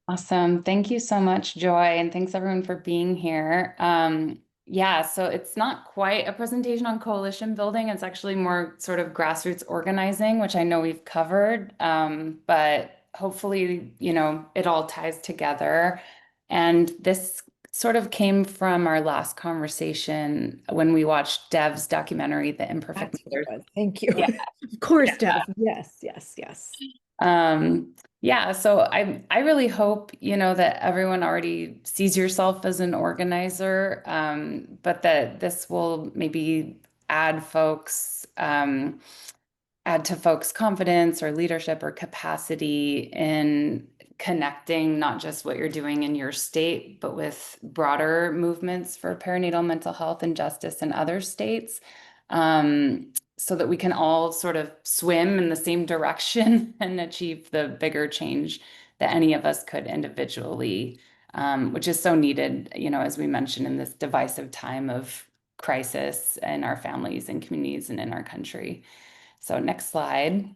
Awesome. Thank you so much, Joy, and thanks everyone for being here. Yeah, so it's not quite a presentation on coalition building. It's actually more sort of grassroots organizing, which I know we've covered, but hopefully, it all ties together. And this sort of came from our last conversation when we watched Dev's documentary, The Imperfect That's what it Mother. was. Thank you. Yeah. Of course, Deb. Yes, yes, yes. Yeah, so I really hope, that everyone already sees yourself as an organizer, but that this will maybe add folks, add to folks' confidence or leadership or capacity in connecting not just what you're doing in your state, but with broader movements for perinatal mental health and justice in other states, so that we can all sort of swim in the same direction and achieve the bigger change that any of us could individually, which is so needed, as we mentioned, in this divisive time of crisis in our families and communities and in our country. So next slide.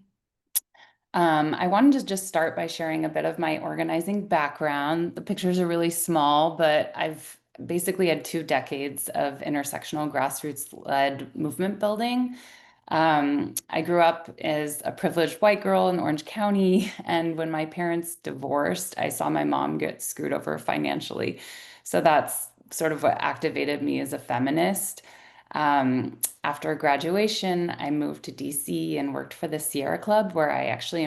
I wanted to just start by sharing a bit of my organizing background. The pictures are really small, but I've basically had 2 decades of intersectional grassroots-led movement building. I grew up as a privileged white girl in Orange County, and when my parents divorced, I saw my mom get screwed over financially. So that's sort of what activated me as a feminist. After graduation, I moved to DC and worked for the Sierra Club, where I actually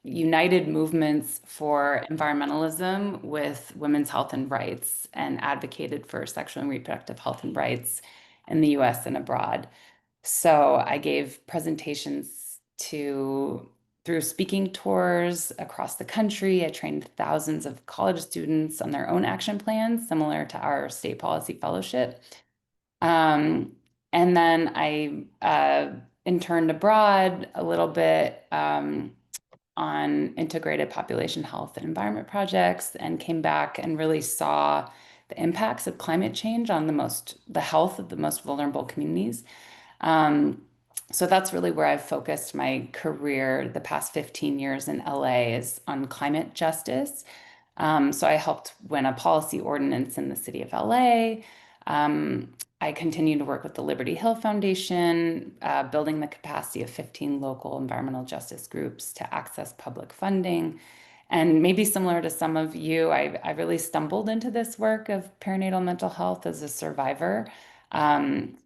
united movements for environmentalism with women's health and rights and advocated for sexual and reproductive health and rights in the US and abroad. So I gave presentations through speaking tours across the country. I trained thousands of college students on their own action plans, similar to our state policy fellowship. And then I interned abroad a little bit on integrated population health and environment projects, and came back and really saw the impacts of climate change on the health of the most vulnerable communities. Um, so that's really where I've focused my career the past 15 years in LA is on climate justice. So I helped win a policy ordinance in the city of LA. I continue to work with the Liberty Hill Foundation, building the capacity of 15 local environmental justice groups to access public funding. And maybe similar to some of you, I really stumbled into this work of perinatal mental health as a survivor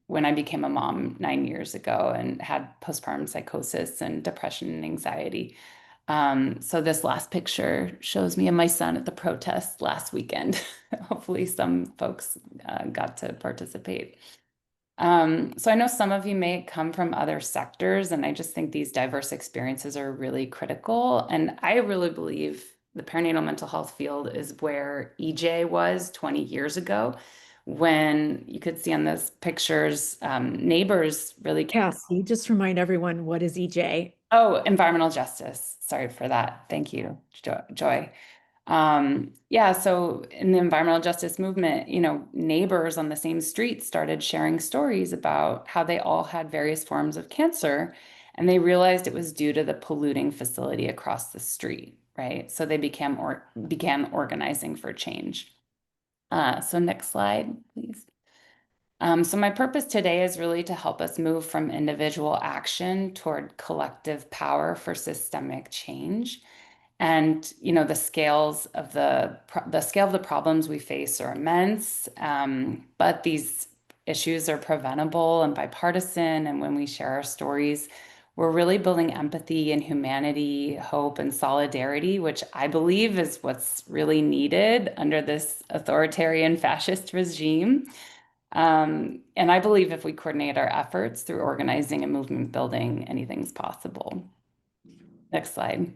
when I became a mom 9 years ago and had postpartum psychosis and depression and anxiety. So this last picture shows me and my son at the protest last weekend. Hopefully some folks got to participate. So I know some of you may come from other sectors, and I just think these diverse experiences are really critical. And I really believe the perinatal mental health field is where EJ was 20 years ago, when you could see on those pictures, neighbors really. Cassie, just remind everyone, what is EJ? Oh, environmental justice. Sorry for that. Thank you, Joy. Yeah, so in the environmental justice movement, neighbors on the same street started sharing stories about how they all had various forms of cancer, and they realized it was due to the polluting facility across the street, right? So they began organizing for change. So next slide, please. So my purpose today is really to help us move from individual action toward collective power for systemic change. And the scale of the problems we face are immense, but these issues are preventable and bipartisan. And when we share our stories, we're really building empathy and humanity, hope and solidarity, which I believe is what's really needed under this authoritarian fascist regime. And I believe if we coordinate our efforts through organizing and movement building, anything's possible. Next slide.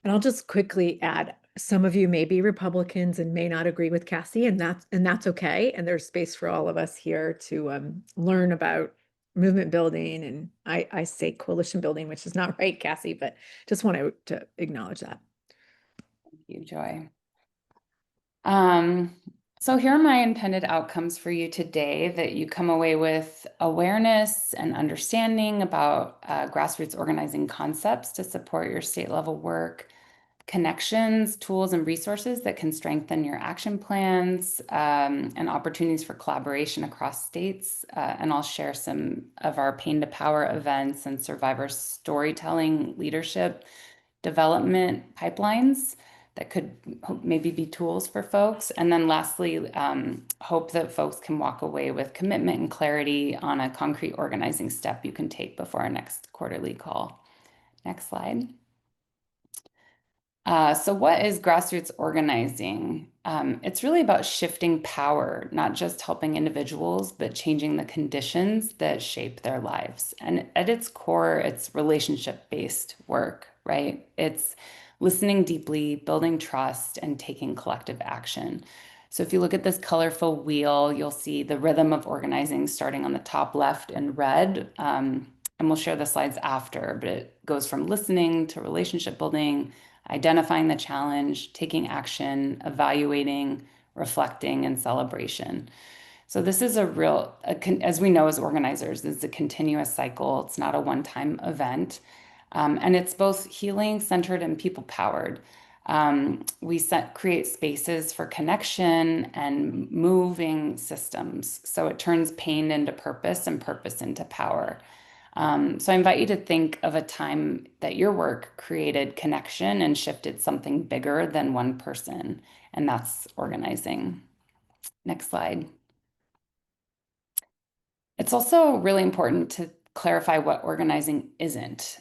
And I'll just quickly add, some of you may be Republicans and may not agree with Cassie, and that's okay. And there's space for all of us here to learn about movement building, and I say coalition building, which is not right, Cassie, but just wanted to acknowledge that. Thank you, Joy. Um, so here are my intended outcomes for you today, that you come away with awareness and understanding about grassroots organizing concepts to support your state level work, connections, tools, and resources that can strengthen your action plans, and opportunities for collaboration across states. And I'll share some of our Pain to Power events and survivor storytelling leadership development pipelines that could maybe be tools for folks. And then lastly, hope that folks can walk away with commitment and clarity on a concrete organizing step you can take before our next quarterly call. Next slide. So what is grassroots organizing? It's really about shifting power, not just helping individuals, but changing the conditions that shape their lives. And at its core, it's relationship-based work, right? It's listening deeply, building trust, and taking collective action. So if you look at this colorful wheel, you'll see the rhythm of organizing starting on the top left in red. And we'll share the slides after, but it goes from listening to relationship building, identifying the challenge, taking action, evaluating, reflecting, and celebration. So this is as we know as organizers, this is a continuous cycle. It's not a one-time event. And it's both healing centered and people powered. We create spaces for connection and moving systems. So it turns pain into purpose and purpose into power. So I invite you to think of a time that your work created connection and shifted something bigger than one person, and that's organizing. Next slide. It's also really important to clarify what organizing isn't.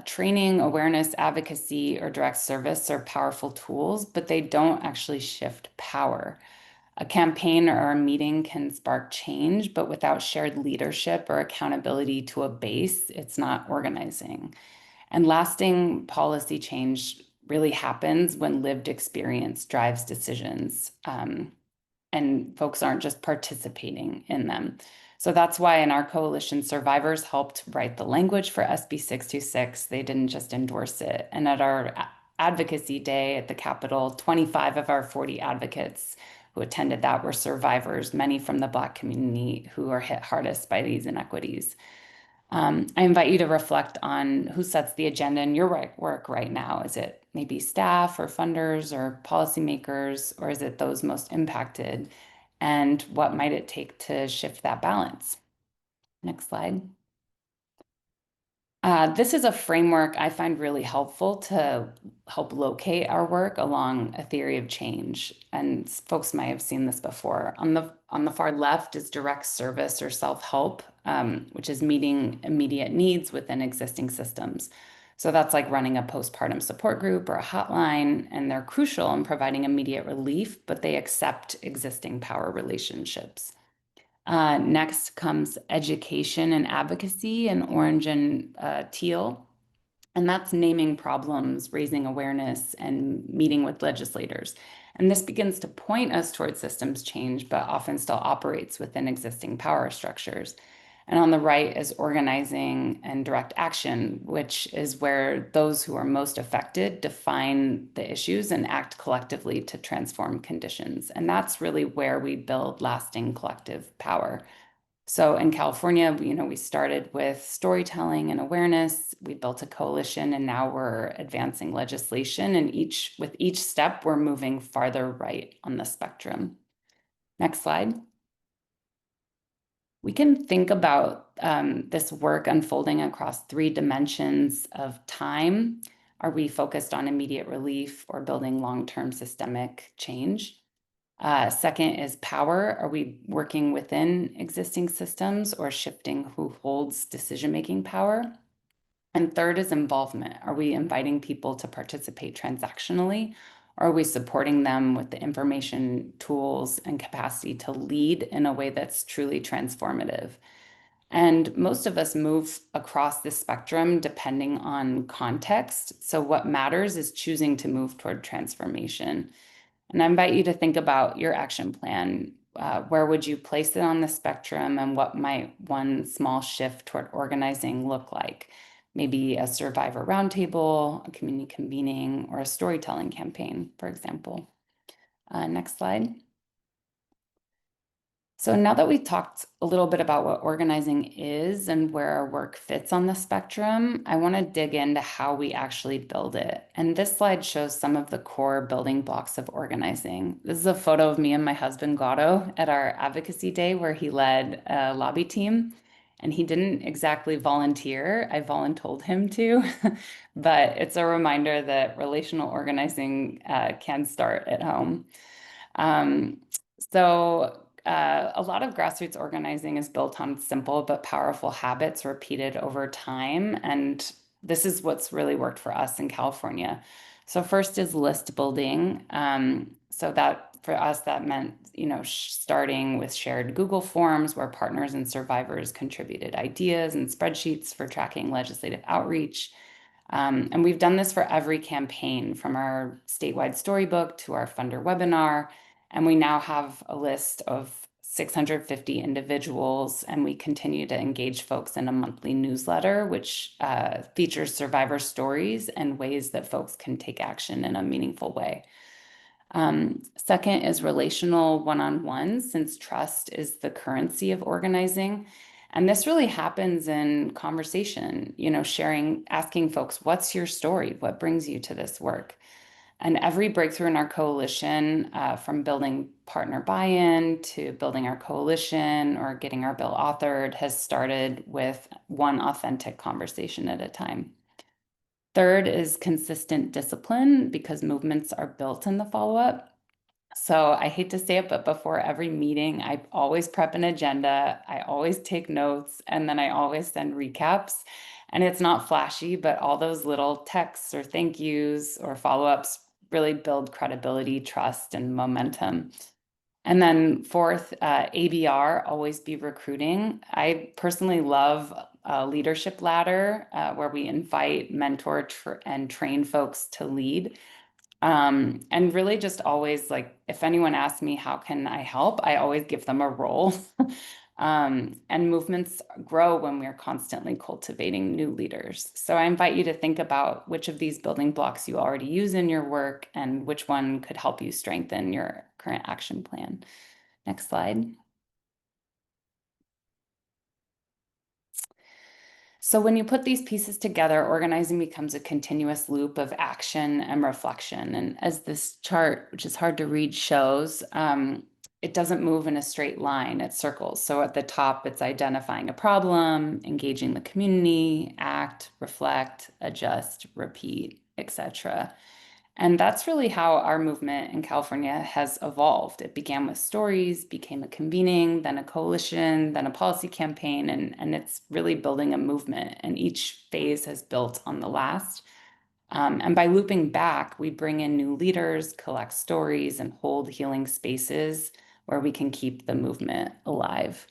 Training, awareness, advocacy, or direct service are powerful tools, but they don't actually shift power. A campaign or a meeting can spark change, but without shared leadership or accountability to a base, it's not organizing. And lasting policy change really happens when lived experience drives decisions, and folks aren't just participating in them. So that's why in our coalition, survivors helped write the language for SB 626. They didn't just endorse it. And at our advocacy day at the Capitol, 25 of our 40 advocates who attended that were survivors, many from the Black community who are hit hardest by these inequities. I invite you to reflect on who sets the agenda in your work right now. Is it maybe staff or funders or policymakers, or is it those most impacted? And what might it take to shift that balance? Next slide. This is a framework I find really helpful to help locate our work along a theory of change. And folks might have seen this before. On the far left is direct service or self-help, which is meeting immediate needs within existing systems. So that's like running a postpartum support group or a hotline, and they're crucial in providing immediate relief, but they accept existing power relationships. Next comes education and advocacy in orange and teal. And that's naming problems, raising awareness, and meeting with legislators. And this begins to point us towards systems change, but often still operates within existing power structures. And on the right is organizing and direct action, which is where those who are most affected define the issues and act collectively to transform conditions. And that's really where we build lasting collective power. So in California, we started with storytelling and awareness. We built a coalition, and now we're advancing legislation. And with each step, we're moving farther right on the spectrum. Next slide. We can think about this work unfolding across 3 dimensions of time. Are we focused on immediate relief or building long-term systemic change? Second is power. Are we working within existing systems or shifting who holds decision-making power? And third is involvement. Are we inviting people to participate transactionally? Or are we supporting them with the information, tools, and capacity to lead in a way that's truly transformative? And most of us move across this spectrum depending on context. So what matters is choosing to move toward transformation. And I invite you to think about your action plan. Where would you place it on the spectrum, and what might one small shift toward organizing look like? Maybe a survivor roundtable, a community convening, or a storytelling campaign, for example. Next slide. So now that we talked a little bit about what organizing is and where our work fits on the spectrum, I want to dig into how we actually build it. And this slide shows some of the core building blocks of organizing. This is a photo of me and my husband Gato at our advocacy day where he led a lobby team. And he didn't exactly volunteer. I voluntold him to, but it's a reminder that relational organizing can start at home. Um, a lot of grassroots organizing is built on simple but powerful habits repeated over time. And this is what's really worked for us in California. So first is list building. So that for us, that meant, starting with shared Google Forms where partners and survivors contributed ideas and spreadsheets for tracking legislative outreach. And we've done this for every campaign, from our statewide storybook to our funder webinar. And we now have a list of 650 individuals, and we continue to engage folks in a monthly newsletter, which features survivor stories and ways that folks can take action in a meaningful way. Second is relational one-on-ones, since trust is the currency of organizing. And this really happens in conversation, sharing, asking folks, what's your story? What brings you to this work? And every breakthrough in our coalition, from building partner buy-in to building our coalition or getting our bill authored, has started with one authentic conversation at a time. Third is consistent discipline, because movements are built in the follow-up. So I hate to say it, but before every meeting, I always prep an agenda, I always take notes, and then I always send recaps. And it's not flashy, but all those little texts or thank yous or follow-ups really build credibility, trust, and momentum. And then fourth, ABR, always be recruiting. I personally love a leadership ladder where we invite, mentor, and train folks to lead. And really just always, like, if anyone asks me, how can I help? I always give them a role. And movements grow when we're constantly cultivating new leaders. So I invite you to think about which of these building blocks you already use in your work and which one could help you strengthen your current action plan. Next slide. So when you put these pieces together, organizing becomes a continuous loop of action and reflection. And as this chart, which is hard to read, shows, it doesn't move in a straight line, it circles. So at the top, it's identifying a problem, engaging the community, act, reflect, adjust, repeat, etc. And that's really how our movement in California has evolved. It began with stories, became a convening, then a coalition, then a policy campaign, and it's really building a movement. And each phase has built on the last. And by looping back, we bring in new leaders, collect stories, and hold healing spaces where we can keep the movement alive.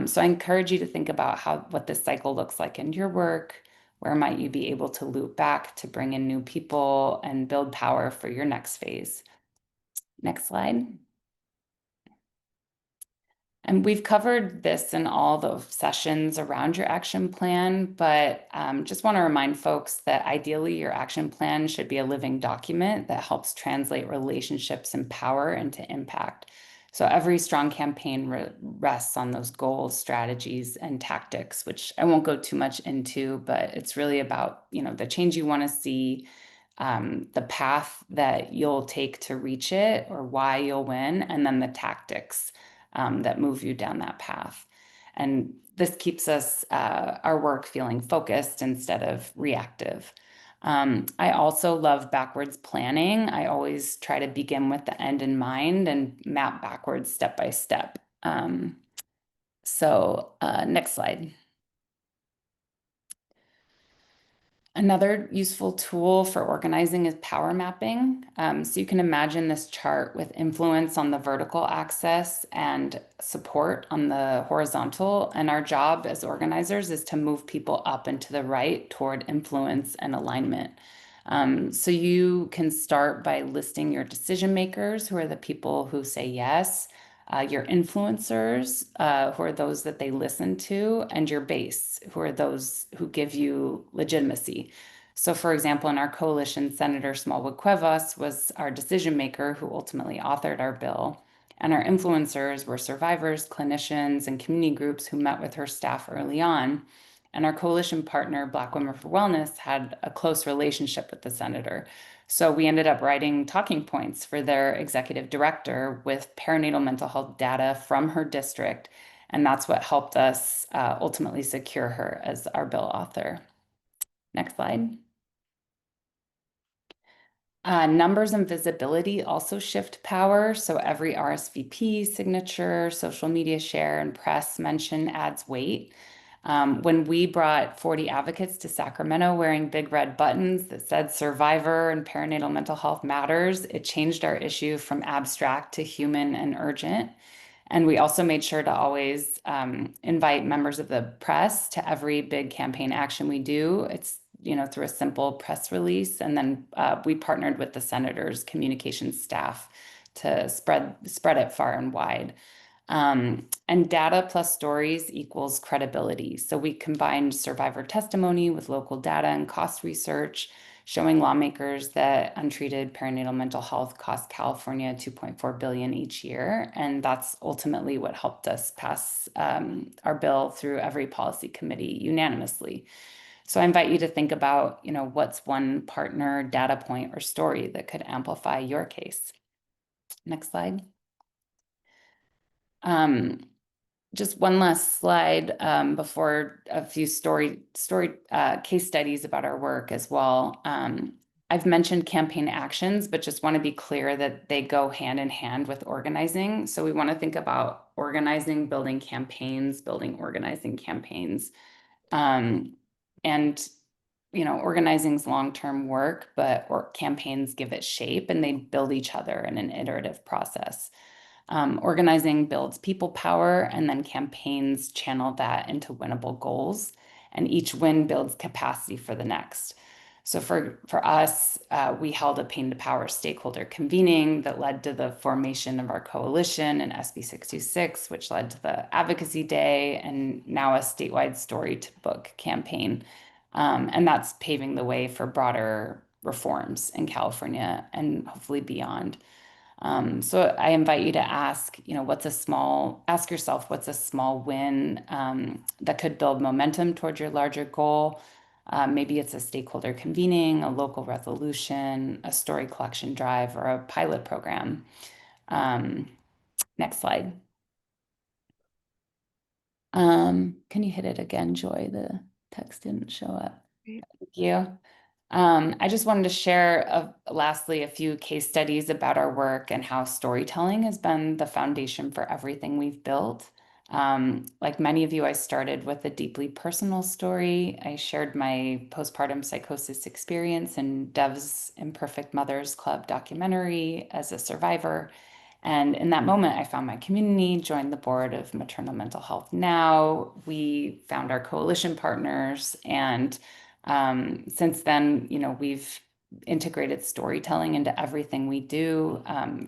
So I encourage you to think about what this cycle looks like in your work. Where might you be able to loop back to bring in new people and build power for your next phase? Next slide. And we've covered this in all the sessions around your action plan, but just want to remind folks that ideally your action plan should be a living document that helps translate relationships and power into impact. So every strong campaign rests on those goals, strategies, and tactics, which I won't go too much into, but it's really about, the change you want to see, the path that you'll take to reach it or why you'll win, and then the tactics that move you down that path. And this keeps us, our work, feeling focused instead of reactive. I also love backwards planning. I always try to begin with the end in mind and map backwards step by step. Next slide. Another useful tool for organizing is power mapping. So you can imagine this chart with influence on the vertical axis and support on the horizontal. And our job as organizers is to move people up and to the right toward influence and alignment. So you can start by listing your decision makers, who are the people who say yes, your influencers, who are those that they listen to, and your base, who are those who give you legitimacy. So, for example, in our coalition, Senator Smallwood Cuevas was our decision maker who ultimately authored our bill. And our influencers were survivors, clinicians, and community groups who met with her staff early on. And our coalition partner, Black Women for Wellness, had a close relationship with the senator. So we ended up writing talking points for their executive director with perinatal mental health data from her district. And that's what helped us ultimately secure her as our bill author. Next slide. Numbers and visibility also shift power. So every RSVP signature, social media share, and press mention adds weight. When we brought 40 advocates to Sacramento wearing big red buttons that said survivor and perinatal mental health matters, it changed our issue from abstract to human and urgent. And we also made sure to always invite members of the press to every big campaign action we do. It's through a simple press release. And then we partnered with the senator's communications staff to spread it far and wide. And data plus stories equals credibility. So we combined survivor testimony with local data and cost research, showing lawmakers that untreated perinatal mental health costs California 2.4 billion each year. And that's ultimately what helped us pass our bill through every policy committee unanimously. So I invite you to think about, what's one partner, data point, or story that could amplify your case. Next slide. Just one last slide before a few case studies about our work as well. I've mentioned campaign actions, but just want to be clear that they go hand in hand with organizing. So we want to think about organizing, building campaigns, building organizing campaigns. And organizing is long-term work, but campaigns give it shape and they build each other in an iterative process. Organizing builds people power, and then campaigns channel that into winnable goals, and each win builds capacity for the next. So for us, we held a Pain to Power stakeholder convening that led to the formation of our coalition and SB 626, which led to the Advocacy Day, and now a statewide Story to Book campaign. And that's paving the way for broader reforms in California and hopefully beyond. So I invite you to ask yourself, what's a small win that could build momentum towards your larger goal? Maybe it's a stakeholder convening, a local resolution, a story collection drive, or a pilot program. Next slide. Can you hit it again, Joy? The text didn't show up. Thank you. I just wanted to share, lastly, a few case studies about our work and how storytelling has been the foundation for everything we've built. Like many of you, I started with a deeply personal story. I shared my postpartum psychosis experience in Dev's Imperfect Mothers Club documentary as a survivor. And in that moment, I found my community, joined the board of Maternal Mental Health Now. We found our coalition partners, and since then, we've integrated storytelling into everything we do,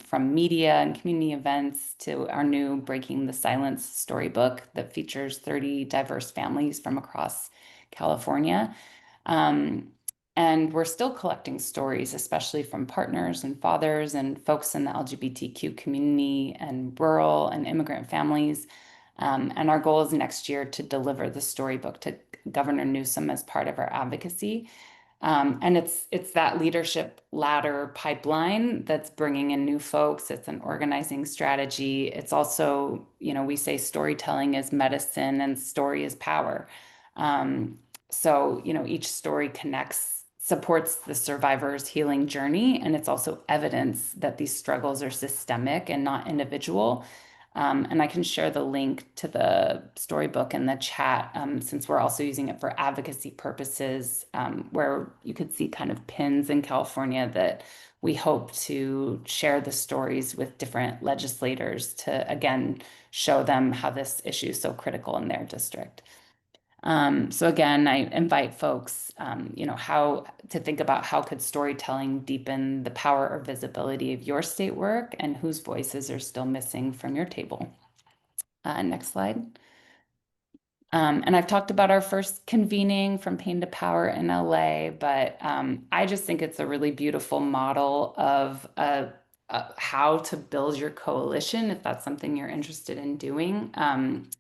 from media and community events to our new Breaking the Silence storybook that features 30 diverse families from across California. And we're still collecting stories, especially from partners and fathers and folks in the LGBTQ community and rural and immigrant families. And our goal is next year to deliver the storybook to Governor Newsom as part of our advocacy. And it's that leadership ladder pipeline that's bringing in new folks. It's an organizing strategy. It's also, we say storytelling is medicine and story is power. So, each story supports the survivor's healing journey, and it's also evidence that these struggles are systemic and not individual. And I can share the link to the storybook in the chat, since we're also using it for advocacy purposes, where you could see kind of pins in California that we hope to share the stories with different legislators to, again, show them how this issue is so critical in their district. So again, I invite folks, how to think about how could storytelling deepen the power or visibility of your state work and whose voices are still missing from your table. Next slide. And I've talked about our first convening from Pain to Power in LA, but I just think it's a really beautiful model of a how to build your coalition, if that's something you're interested in doing,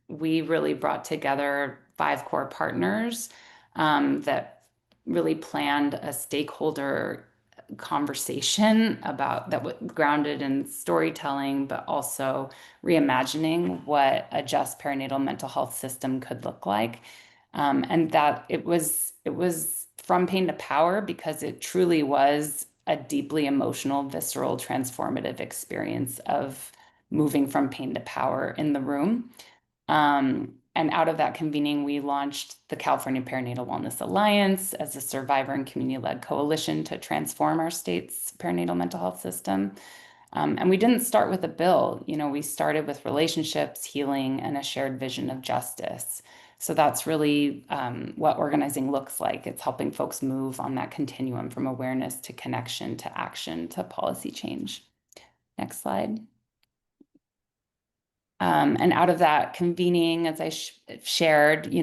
we really brought together 5 core partners that really planned a stakeholder conversation about that grounded in storytelling, but also reimagining what a just perinatal mental health system could look like. And that it was from pain to power because it truly was a deeply emotional, visceral, transformative experience of moving from pain to power in the room. And out of that convening, we launched the California Perinatal Wellness Alliance as a survivor and community-led coalition to transform our state's perinatal mental health system. And we didn't start with a bill, we started with relationships, healing, and a shared vision of justice. So that's really what organizing looks like. It's helping folks move on that continuum from awareness to connection to action to policy change. Next slide. And out of that convening, as I shared,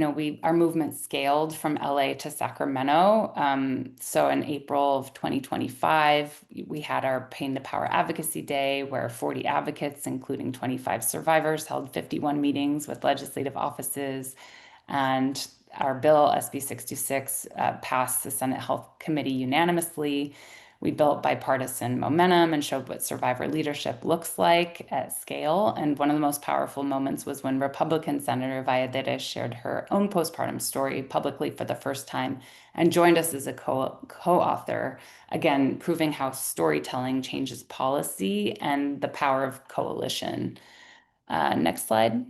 our movement scaled from LA to Sacramento. So in April of 2025, we had our Pain to Power Advocacy Day, where 40 advocates, including 25 survivors, held 51 meetings with legislative offices. And our bill, SB 66, passed the Senate Health Committee unanimously. We built bipartisan momentum and showed what survivor leadership looks like at scale. And one of the most powerful moments was when Republican Senator Valladares shared her own postpartum story publicly for the first time and joined us as a co-author, again, proving how storytelling changes policy and the power of coalition. Next slide.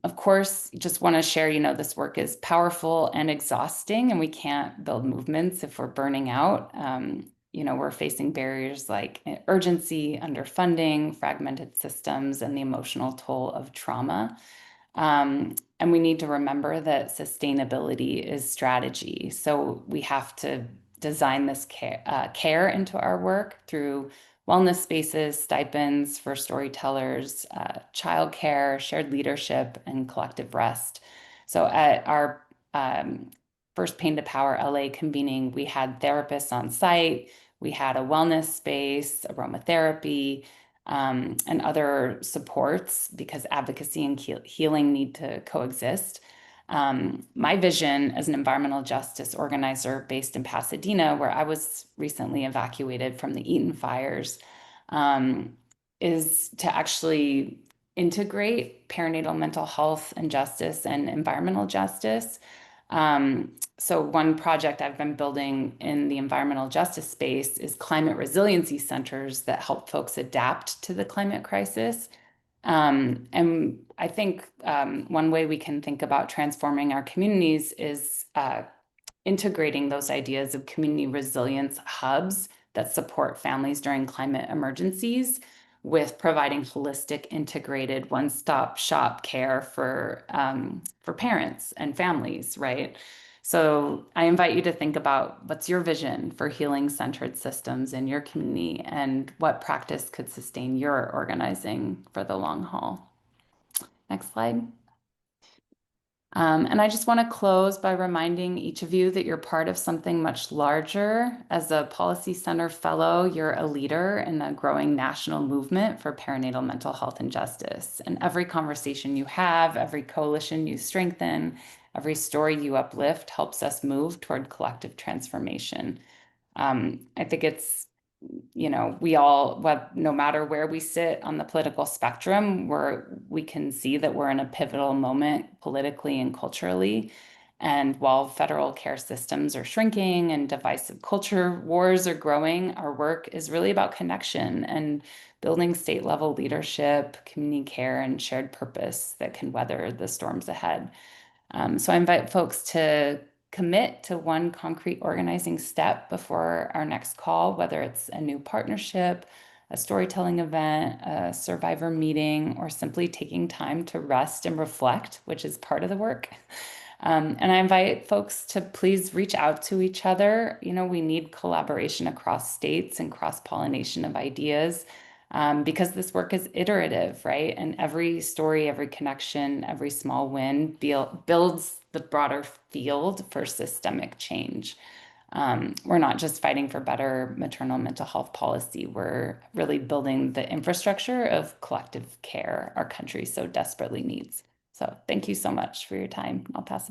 Of course, just want to share, this work is powerful and exhausting, and we can't build movements if we're burning out. We're facing barriers like urgency, underfunding, fragmented systems, and the emotional toll of trauma. And we need to remember that sustainability is strategy. So we have to design this care into our work through wellness spaces, stipends for storytellers, childcare, shared leadership, and collective rest. So at our first Pain to Power LA convening, we had therapists on site, we had a wellness space, aromatherapy, and other supports because advocacy and healing need to coexist. My vision as an environmental justice organizer based in Pasadena, where I was recently evacuated from the Eaton fires, is to actually integrate perinatal mental health and justice and environmental justice. So one project I've been building in the environmental justice space is climate resiliency centers that help folks adapt to the climate crisis. And I think one way we can think about transforming our communities is integrating those ideas of community resilience hubs that support families during climate emergencies with providing holistic, integrated, one-stop shop care for parents and families, right? So I invite you to think about what's your vision for healing-centered systems in your community and what practice could sustain your organizing for the long haul. Next slide. And I just want to close by reminding each of you that you're part of something much larger. As a Policy Center Fellow, you're a leader in a growing national movement for perinatal mental health and justice. And every conversation you have, every coalition you strengthen, every story you uplift helps us move toward collective transformation. I think it's we all, no matter where we sit on the political spectrum, we can see that we're in a pivotal moment politically and culturally. And while federal care systems are shrinking and divisive culture wars are growing, our work is really about connection and building state level leadership, community care, and shared purpose that can weather the storms ahead. So I invite folks to commit to one concrete organizing step before our next call, whether it's a new partnership, a storytelling event, a survivor meeting, or simply taking time to rest and reflect, which is part of the work. And I invite folks to please reach out to each other. We need collaboration across states and cross-pollination of ideas. Because this work is iterative, right? And every story, every connection, every small win builds the broader field for systemic change. we're not just fighting for better maternal mental health policy, we're really building the infrastructure of collective care our country so desperately needs. So thank you so much for your time. I'll pass it.